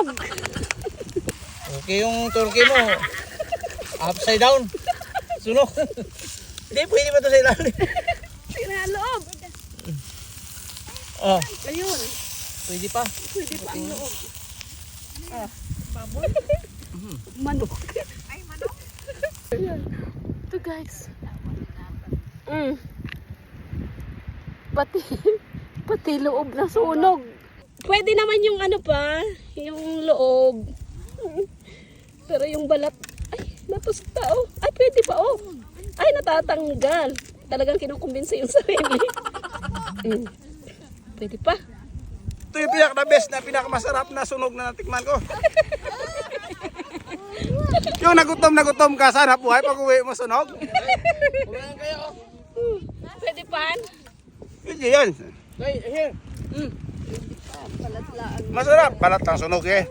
sunog. Okay yung turkey mo. Upside down. Sunog. Hindi, pwede ba ito sa ilalim? Loob. Oh, Ayun. pwede pa. Pwede pa ang loob. Baboy. Manok. Ay, manok. Ito guys. Pati loob na sunog. Pwede naman yung ano pa, yung loob. Pero yung balat, ay, napusta oh. Ay, pwede pa oh. Ay, natatanggal. Talagang kinukumbinsa yung sarili. Pwede pa. Ito yung pinaka-best na pinakamasarap na sunog na natikman ko. Yung nagutom ka, sana buhay pag uwi mo sunog. Pwede pa. Hindi yan. Here. Masarap. Balat ng sunog eh.